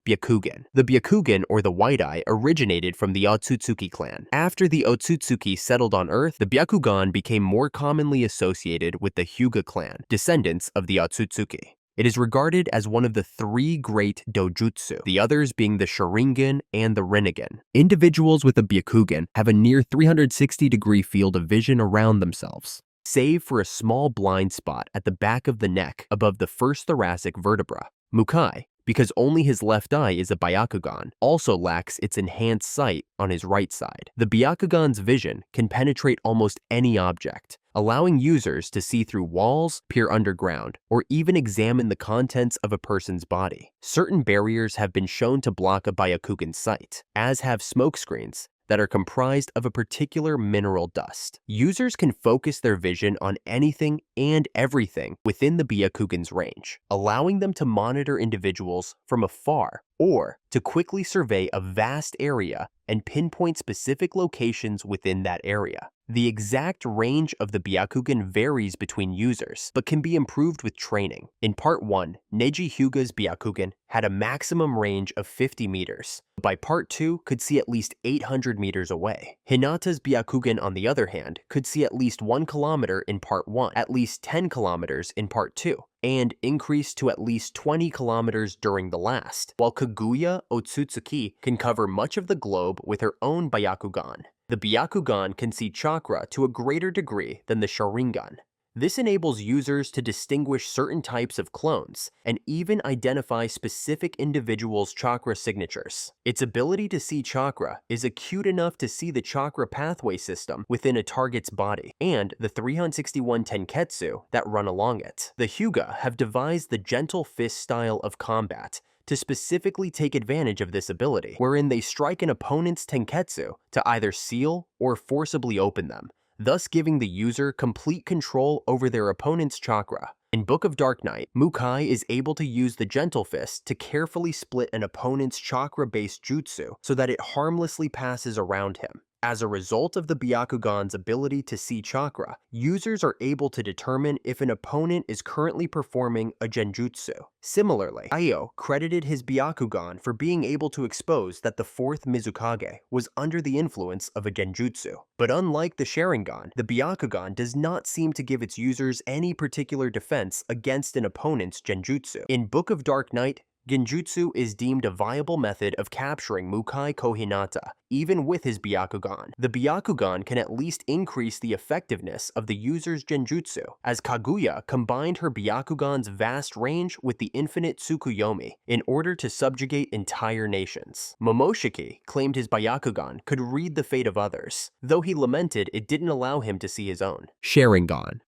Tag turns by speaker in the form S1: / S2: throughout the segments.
S1: Byakugan. The Byakugan, or the White Eye, originated from the Otsutsuki clan. After the Otsutsuki settled on Earth, the Byakugan became more commonly associated with the Hyūga clan, descendants of the Otsutsuki. It is regarded as one of the 3 Great Dōjutsu, the others being the Sharingan and the Rinnegan. Individuals with a Byakugan have a near 360-degree field of vision around themselves, save for a small blind spot at the back of the neck above the first thoracic vertebra. Mukai, because only his left eye is a Byakugan, also lacks its enhanced sight on his right side. The Byakugan's vision can penetrate almost any object, allowing users to see through walls, peer underground, or even examine the contents of a person's body. Certain barriers have been shown to block a Byakugan's sight, as have smokescreens that are comprised of a particular mineral dust. Users can focus their vision on anything and everything within the Byakugan's range, allowing them to monitor individuals from afar or to quickly survey a vast area and pinpoint specific locations within that area. The exact range of the Byakugan varies between users, but can be improved with training. In Part 1, Neji Hyūga's Byakugan had a maximum range of 50 meters, but by Part 2 could see at least 800 meters away. Hinata's Byakugan, on the other hand, could see at least 1 kilometer in Part 1, at least 10 kilometers in Part 2, and increased to at least 20 kilometers during the last, while Kaguya Ōtsutsuki can cover much of the globe with her own Byakugan. The Byakugan can see chakra to a greater degree than the Sharingan. This enables users to distinguish certain types of clones and even identify specific individuals' chakra signatures. Its ability to see chakra is acute enough to see the chakra pathway system within a target's body and the 361 tenketsu that run along it. The Hyūga have devised the gentle fist style of combat to specifically take advantage of this ability, wherein they strike an opponent's tenketsu to either seal or forcibly open them, thus giving the user complete control over their opponent's chakra. In Book of Dark Night, Mukai is able to use the Gentle Fist to carefully split an opponent's chakra-based jutsu so that it harmlessly passes around him. As a result of the Byakugan's ability to see chakra, users are able to determine if an opponent is currently performing a genjutsu. Similarly, Aiyo credited his Byakugan for being able to expose that the 4th Mizukage was under the influence of a genjutsu. But unlike the Sharingan, the Byakugan does not seem to give its users any particular defense against an opponent's genjutsu. In Book of Dark Night, genjutsu is deemed a viable method of capturing Mukai Hinata, even with his Byakugan. The Byakugan can at least increase the effectiveness of the user's genjutsu, as Kaguya combined her Byakugan's vast range with the infinite Tsukuyomi in order to subjugate entire nations. Momoshiki claimed his Byakugan could read the fate of others, though he lamented it didn't allow him to see his own. Sharingan.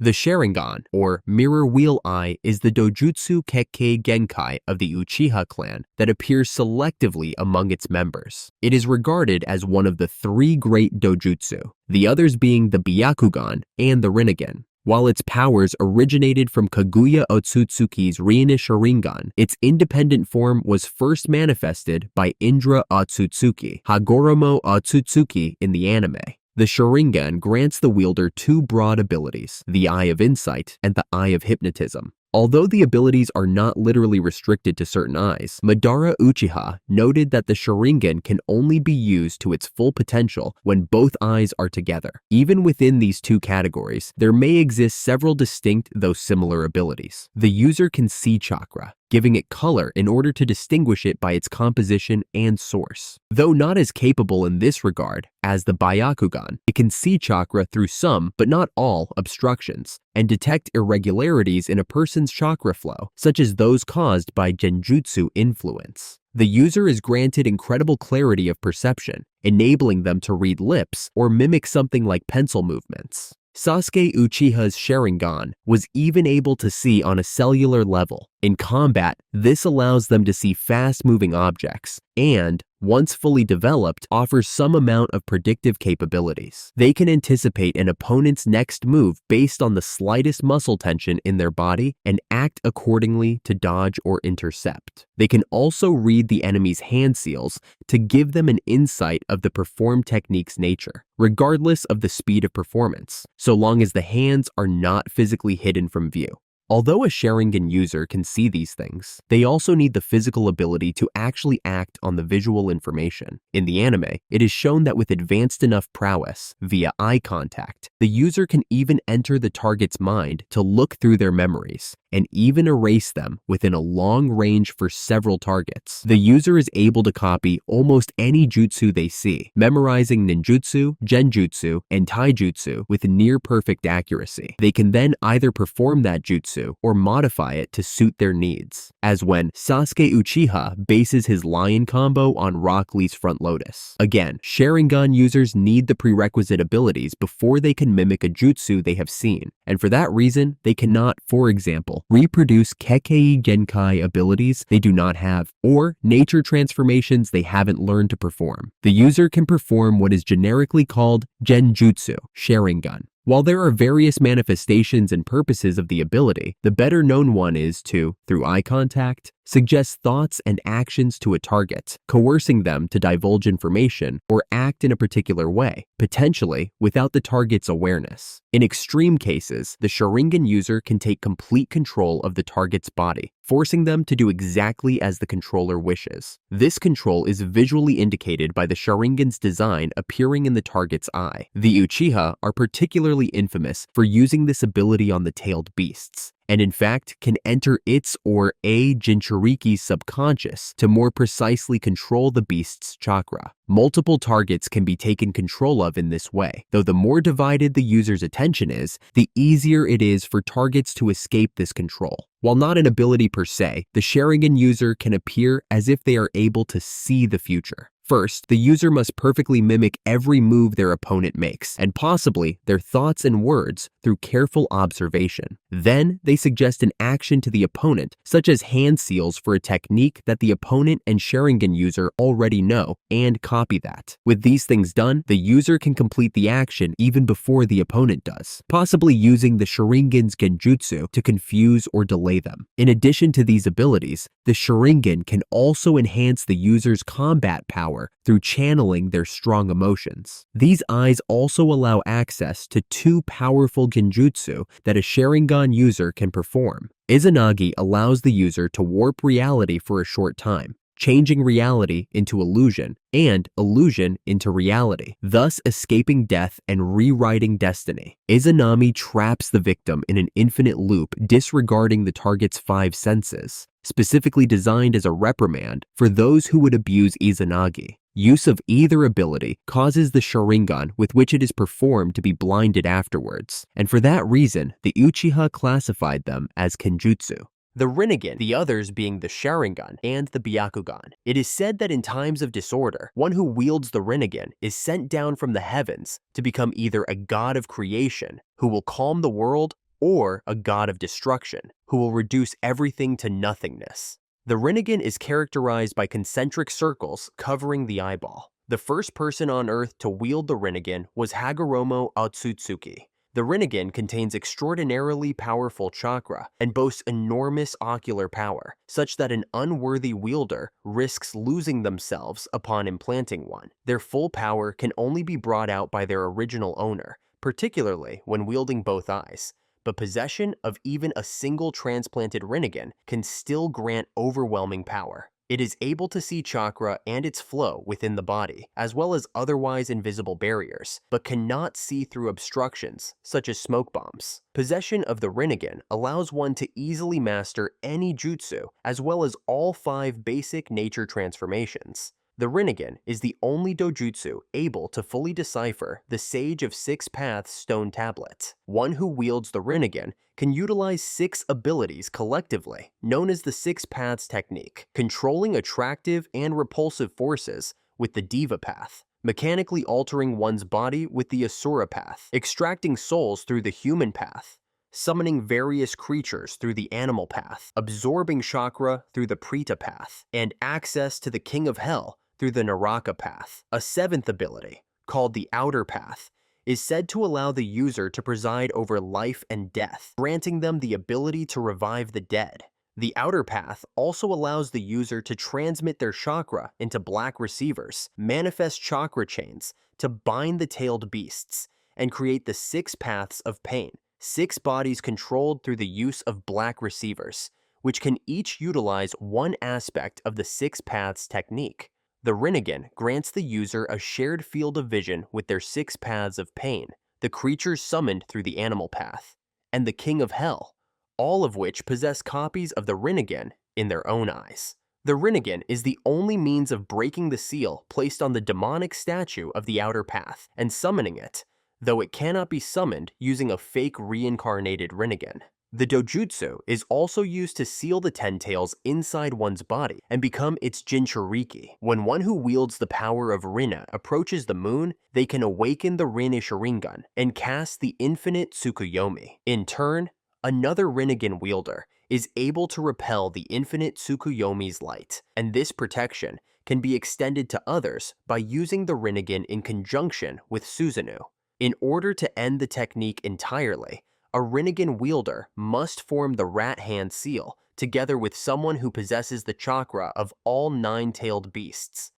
S1: The Sharingan, or Mirror Wheel Eye, is the Dojutsu Kekkei Genkai of the Uchiha clan that appears selectively among its members. It is regarded as one of the 3 Great Dōjutsu, the others being the Byakugan and the Rinnegan. While its powers originated from Kaguya Ōtsutsuki's Rinnegan Sharingan, its independent form was first manifested by Indra Otsutsuki, Hagoromo Otsutsuki in the anime. The Sharingan grants the wielder 2 broad abilities, the Eye of Insight and the Eye of Hypnotism. Although the abilities are not literally restricted to certain eyes, Madara Uchiha noted that the Sharingan can only be used to its full potential when both eyes are together. Even within these 2 categories, there may exist several distinct though similar abilities. The user can see chakra, giving it color in order to distinguish it by its composition and source. Though not as capable in this regard as the Byakugan, it can see chakra through some, but not all, obstructions, and detect irregularities in a person's chakra flow, such as those caused by genjutsu influence. The user is granted incredible clarity of perception, enabling them to read lips or mimic something like pencil movements. Sasuke Uchiha's Sharingan was even able to see on a cellular level. In combat, this allows them to see fast-moving objects and, once fully developed, offers some amount of predictive capabilities. They can anticipate an opponent's next move based on the slightest muscle tension in their body and act accordingly to dodge or intercept. They can also read the enemy's hand seals to give them an insight of the performed technique's nature, regardless of the speed of performance, so long as the hands are not physically hidden from view. Although a Sharingan user can see these things, they also need the physical ability to actually act on the visual information. In the anime, it is shown that with advanced enough prowess, via eye contact, the user can even enter the target's mind to look through their memories, and even erase them within a long range for several targets. The user is able to copy almost any jutsu they see, memorizing ninjutsu, genjutsu, and taijutsu with near-perfect accuracy. They can then either perform that jutsu or modify it to suit their needs, as when Sasuke Uchiha bases his lion combo on Rock Lee's front lotus. Again, Sharingan users need the prerequisite abilities before they can mimic a jutsu they have seen, and for that reason, they cannot, for example, reproduce Kekkei Genkai abilities they do not have, or nature transformations they haven't learned to perform. The user can perform what is generically called genjutsu, Sharingan. While there are various manifestations and purposes of the ability, the better known one is to, through eye contact, suggest thoughts and actions to a target, coercing them to divulge information or act in a particular way, potentially without the target's awareness. In extreme cases, the Sharingan user can take complete control of the target's body, forcing them to do exactly as the controller wishes. This control is visually indicated by the Sharingan's design appearing in the target's eye. The Uchiha are particularly infamous for using this ability on the tailed beasts, and in fact can enter its or a Jinchuriki's subconscious to more precisely control the beast's chakra. Multiple targets can be taken control of in this way, though the more divided the user's attention is, the easier it is for targets to escape this control. While not an ability per se, the Sharingan user can appear as if they are able to see the future. First, the user must perfectly mimic every move their opponent makes, and possibly their thoughts and words through careful observation. Then, they suggest an action to the opponent, such as hand seals for a technique that the opponent and Sharingan user already know, and copy that. With these things done, the user can complete the action even before the opponent does, possibly using the Sharingan's genjutsu to confuse or delay them. In addition to these abilities, the Sharingan can also enhance the user's combat power through channeling their strong emotions. These eyes also allow access to two powerful genjutsu that a Sharingan user can perform. Izanagi allows the user to warp reality for a short time, changing reality into illusion and illusion into reality, thus escaping death and rewriting destiny. Izanami traps the victim in an infinite loop, disregarding the target's 5 senses, specifically designed as a reprimand for those who would abuse Izanagi. Use of either ability causes the Sharingan with which it is performed to be blinded afterwards, and for that reason, the Uchiha classified them as kenjutsu. The Rinnegan, the others being the Sharingan and the Byakugan. It is said that in times of disorder, one who wields the Rinnegan is sent down from the heavens to become either a god of creation, who will calm the world, or a god of destruction, who will reduce everything to nothingness. The Rinnegan is characterized by concentric circles covering the eyeball. The first person on Earth to wield the Rinnegan was Kaguya Ōtsutsuki. The Rinnegan contains extraordinarily powerful chakra and boasts enormous ocular power, such that an unworthy wielder risks losing themselves upon implanting one. Their full power can only be brought out by their original owner, particularly when wielding both eyes. But possession of even a single transplanted Rinnegan can still grant overwhelming power. It is able to see chakra and its flow within the body, as well as otherwise invisible barriers, but cannot see through obstructions, such as smoke bombs. Possession of the Rinnegan allows one to easily master any jutsu, as well as all 5 basic nature transformations. The Rinnegan is the only dojutsu able to fully decipher the Sage of 6 Paths stone tablet. One who wields the Rinnegan can utilize 6 abilities collectively, known as the 6 Paths technique, controlling attractive and repulsive forces with the Diva path, mechanically altering one's body with the Asura path, extracting souls through the human path, summoning various creatures through the animal path, absorbing chakra through the Preta path, and access to the King of Hell through the Naraka path. A 7th ability, called the Outer Path, is said to allow the user to preside over life and death, granting them the ability to revive the dead. The Outer Path also allows the user to transmit their chakra into black receivers, manifest chakra chains to bind the tailed beasts, and create the 6 paths of pain, 6 bodies controlled through the use of black receivers, which can each utilize one aspect of the 6 paths technique. The Rinnegan grants the user a shared field of vision with their 6 paths of pain, the creatures summoned through the animal path, and the King of Hell, all of which possess copies of the Rinnegan in their own eyes. The Rinnegan is the only means of breaking the seal placed on the demonic statue of the outer path and summoning it, though it cannot be summoned using a fake reincarnated Rinnegan. The dojutsu is also used to seal the ten tails inside one's body and become its jinchuriki. When one who wields the power of Rinne approaches the moon, they can awaken the Rinne Sharingan and cast the infinite Tsukuyomi. In turn, another Rinnegan wielder is able to repel the infinite Tsukuyomi's light, and this protection can be extended to others by using the Rinnegan in conjunction with Susanoo. In order to end the technique entirely, a Rinnegan wielder must form the rat hand seal together with someone who possesses the chakra of all 9-tailed beasts.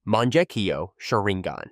S1: Mangekyo Sharingan.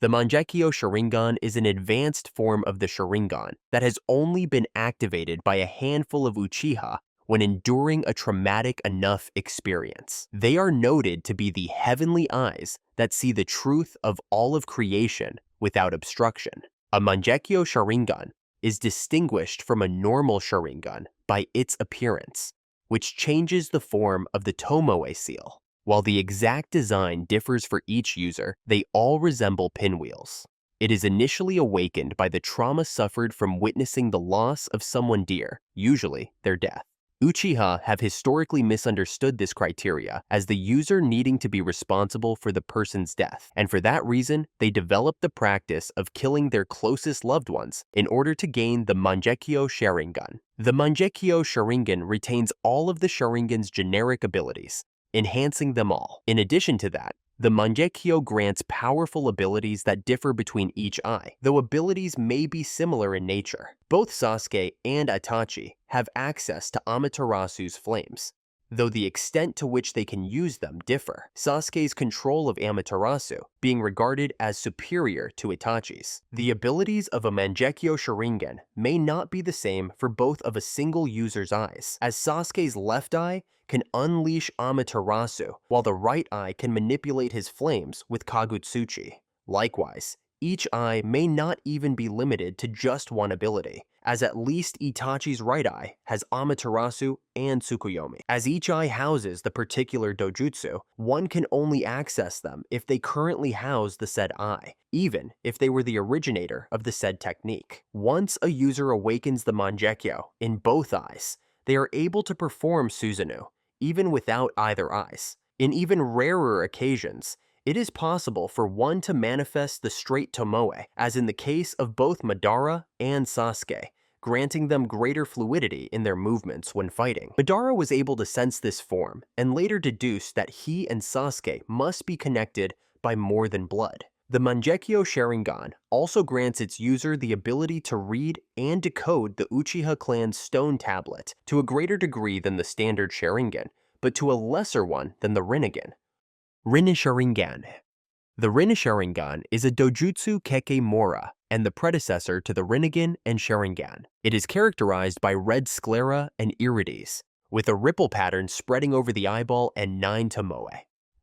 S1: The Mangekyo Sharingan is an advanced form of the Sharingan that has only been activated by a handful of Uchiha when enduring a traumatic enough experience. They are noted to be the heavenly eyes that see the truth of all of creation without obstruction. A Mangekyo Sharingan is distinguished from a normal Sharingan by its appearance, which changes the form of the Tomoe seal. While the exact design differs for each user, they all resemble pinwheels. It is initially awakened by the trauma suffered from witnessing the loss of someone dear, usually their death. Uchiha have historically misunderstood this criteria as the user needing to be responsible for the person's death, and for that reason, they developed the practice of killing their closest loved ones in order to gain the Mangekyo Sharingan. The Mangekyo Sharingan retains all of the Sharingan's generic abilities, enhancing them all. In addition to that, the Mangekyo grants powerful abilities that differ between each eye, though abilities may be similar in nature. Both Sasuke and Itachi have access to Amaterasu's flames, though the extent to which they can use them differ, Sasuke's control of Amaterasu being regarded as superior to Itachi's. The abilities of a Mangekyo Sharingan may not be the same for both of a single user's eyes, as Sasuke's left eye can unleash Amaterasu, while the right eye can manipulate his flames with Kagutsuchi. Likewise, each eye may not even be limited to just one ability, as at least Itachi's right eye has Amaterasu and Tsukuyomi. As each eye houses the particular dojutsu, one can only access them if they currently house the said eye, even if they were the originator of the said technique. Once a user awakens the Mangekyo in both eyes, they are able to perform Susanoo, even without either eyes. In even rarer occasions, it is possible for one to manifest the straight Tomoe, as in the case of both Madara and Sasuke, granting them greater fluidity in their movements when fighting. Madara was able to sense this form, and later deduced that he and Sasuke must be connected by more than blood. The Mangekyo Sharingan also grants its user the ability to read and decode the Uchiha clan's stone tablet to a greater degree than the standard Sharingan, but to a lesser one than the Rinnegan. Rinne Sharingan. The Rinne Sharingan is a dojutsu kekemora and the predecessor to the Rinnegan and Sharingan. It is characterized by red sclera and irides, with a ripple pattern spreading over the eyeball and 9 tomoe.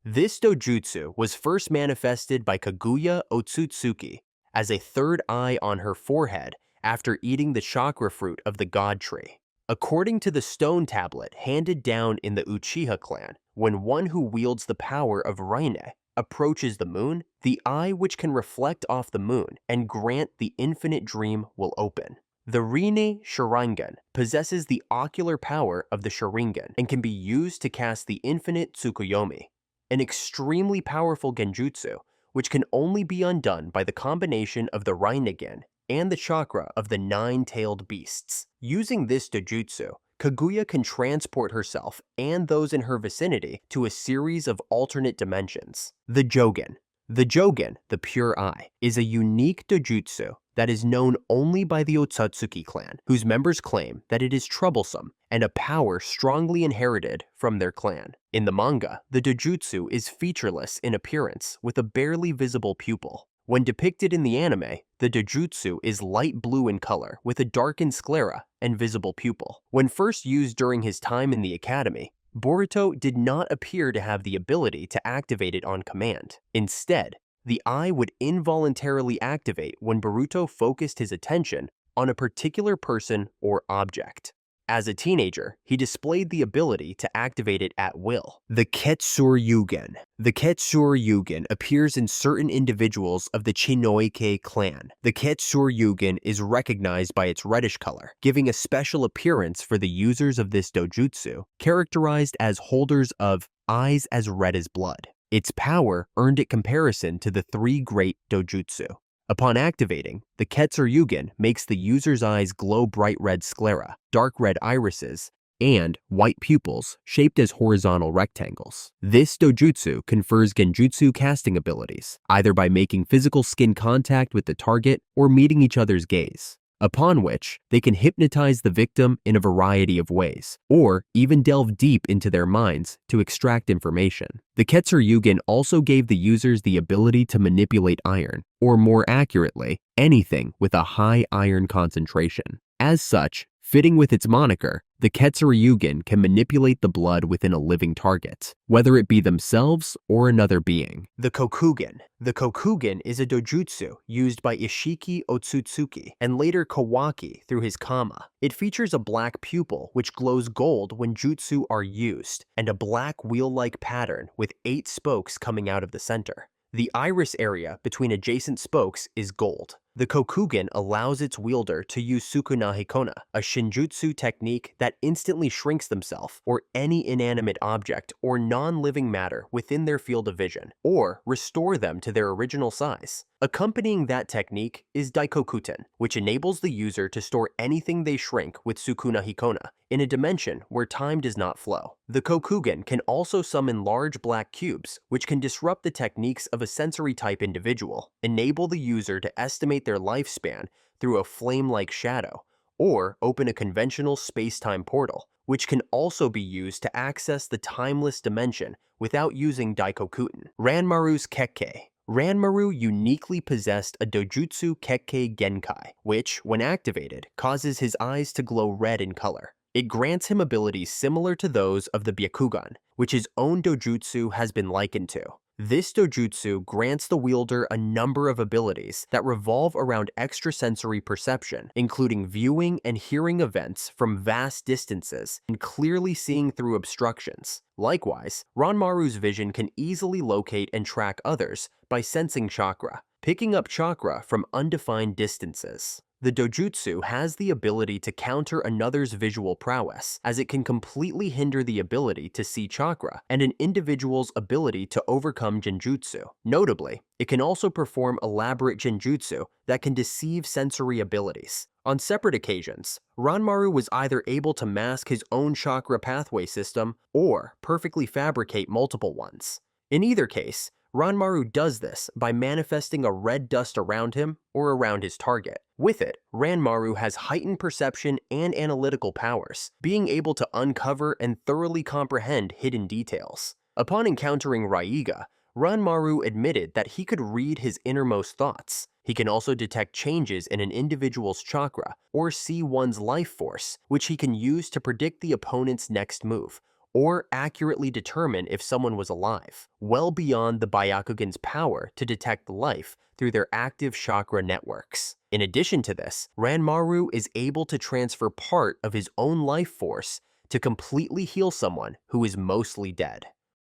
S1: This dojutsu was first manifested by Kaguya Ōtsutsuki as a third eye on her forehead after eating the chakra fruit of the god tree. According to the stone tablet handed down in the Uchiha clan, when one who wields the power of Rinne approaches the moon, the eye which can reflect off the moon and grant the infinite dream will open. The Rinne Sharingan possesses the ocular power of the Sharingan and can be used to cast the infinite Tsukuyomi, an extremely powerful genjutsu which can only be undone by the combination of the Rinnegan and the chakra of the 9-tailed beasts. Using this dojutsu, Kaguya can transport herself and those in her vicinity to a series of alternate dimensions. The Jogan. The Jogan, the pure eye, is a unique dojutsu that is known only by the Otsutsuki clan, whose members claim that it is troublesome and a power strongly inherited from their clan. In the manga, the dojutsu is featureless in appearance with a barely visible pupil. When depicted in the anime, the dojutsu is light blue in color with a darkened sclera and visible pupil. When first used during his time in the academy, Boruto did not appear to have the ability to activate it on command. Instead, the eye would involuntarily activate when Boruto focused his attention on a particular person or object. As a teenager, he displayed the ability to activate it at will. The Ketsuryugen. The Ketsuryugen appears in certain individuals of the Chinoike clan. The Ketsuryugen is recognized by its reddish color, giving a special appearance for the users of this dojutsu, characterized as holders of eyes as red as blood. Its power earned it comparison to the three Great Dōjutsu. Upon activating, the Ketsuryugen makes the user's eyes glow bright red sclera, dark red irises, and white pupils shaped as horizontal rectangles. This dojutsu confers genjutsu casting abilities, either by making physical skin contact with the target or meeting each other's gaze, upon which they can hypnotize the victim in a variety of ways, or even delve deep into their minds to extract information. The Ketsuryugen also gave the users the ability to manipulate iron, or more accurately, anything with a high iron concentration. As such, fitting with its moniker, the Ketsuryugen can manipulate the blood within a living target, whether it be themselves or another being. The Kokugen. The Kokugen is a dojutsu used by Ishiki Otsutsuki and later Kawaki through his Kama. It features a black pupil which glows gold when jutsu are used, and a black wheel-like pattern with 8 spokes coming out of the center. The iris area between adjacent spokes is gold. The Kokugen allows its wielder to use Sukuna Hikona, a shinjutsu technique that instantly shrinks themselves or any inanimate object or non-living matter within their field of vision, or restore them to their original size. Accompanying that technique is Daikokuten, which enables the user to store anything they shrink with Sukuna Hikona in a dimension where time does not flow. The Kokugen can also summon large black cubes, which can disrupt the techniques of a sensory-type individual, enable the user to estimate their lifespan through a flame-like shadow, or open a conventional space-time portal, which can also be used to access the timeless dimension without using Daikokuten. Ranmaru's Kekkei. Ranmaru uniquely possessed a dojutsu Kekkei Genkai, which, when activated, causes his eyes to glow red in color. It grants him abilities similar to those of the Byakugan, which his own dojutsu has been likened to. This dojutsu grants the wielder a number of abilities that revolve around extrasensory perception, including viewing and hearing events from vast distances and clearly seeing through obstructions. Likewise, Ranmaru's vision can easily locate and track others by sensing chakra, picking up chakra from undefined distances. The dojutsu has the ability to counter another's visual prowess, as it can completely hinder the ability to see chakra and an individual's ability to overcome genjutsu. Notably, it can also perform elaborate genjutsu that can deceive sensory abilities. On separate occasions, Ranmaru was either able to mask his own chakra pathway system or perfectly fabricate multiple ones. In either case, Ranmaru does this by manifesting a red dust around him or around his target. With it, Ranmaru has heightened perception and analytical powers, being able to uncover and thoroughly comprehend hidden details. Upon encountering Hyūga, Ranmaru admitted that he could read his innermost thoughts. He can also detect changes in an individual's chakra or see one's life force, which he can use to predict the opponent's next move, or accurately determine if someone was alive, well beyond the Byakugan's power to detect life through their active chakra networks. In addition to this, Ranmaru is able to transfer part of his own life force to completely heal someone who is mostly dead.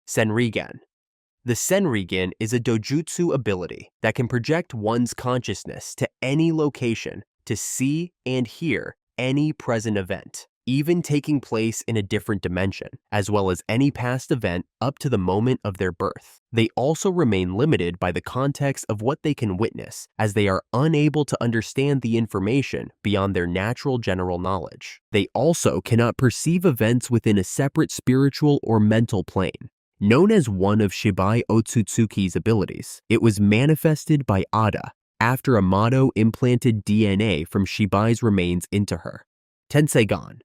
S1: Senrigan. The Senrigan is a dojutsu ability that can project one's consciousness to any location to see and hear any present event, even taking place in a different dimension, as well as any past event up to the moment of their birth. They also remain limited by the context of what they can witness, as they are unable to understand the information beyond their natural general knowledge. They also cannot perceive events within a separate spiritual or mental plane. Known as one of Shibai Otsutsuki's abilities, it was manifested by Ada after Amato implanted DNA from Shibai's remains into her. Tenseigan.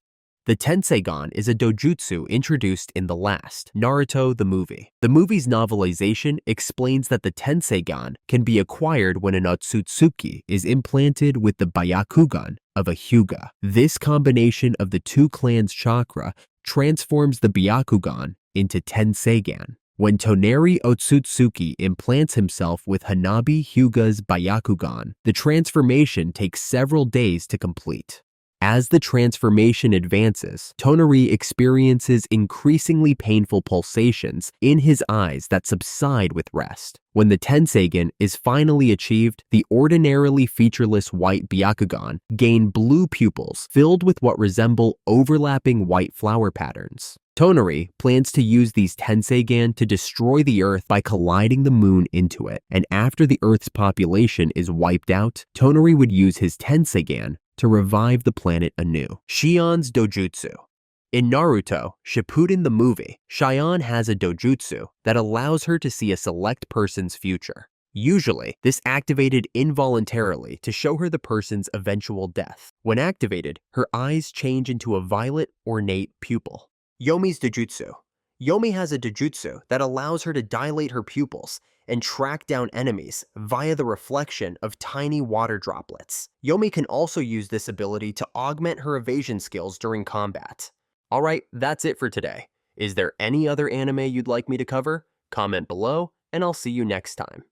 S1: The Tenseigan is a dojutsu introduced in the last, Naruto the movie. The movie's novelization explains that the Tenseigan can be acquired when an Otsutsuki is implanted with the Byakugan of a Hyūga. This combination of the two clans' chakra transforms the Byakugan into Tenseigan. When Toneri Otsutsuki implants himself with Hanabi Hyūga's Byakugan, the transformation takes several days to complete. As the transformation advances, Toneri experiences increasingly painful pulsations in his eyes that subside with rest. When the Tenseigan is finally achieved, the ordinarily featureless white Byakugan gain blue pupils filled with what resemble overlapping white flower patterns. Toneri plans to use these Tenseigan to destroy the Earth by colliding the moon into it, and after the Earth's population is wiped out, Toneri would use his Tenseigan to revive the planet anew. Shion's Dojutsu. In Naruto Shippuden the movie, Shion has a dojutsu that allows her to see a select person's future. Usually, this activated involuntarily to show her the person's eventual death. When activated, her eyes change into a violet, ornate pupil. Yomi's Dojutsu. Yomi has a dojutsu that allows her to dilate her pupils and track down enemies via the reflection of tiny water droplets. Yomi can also use this ability to augment her evasion skills during combat. Alright, that's it for today. Is there any other anime you'd like me to cover? Comment below, and I'll see you next time.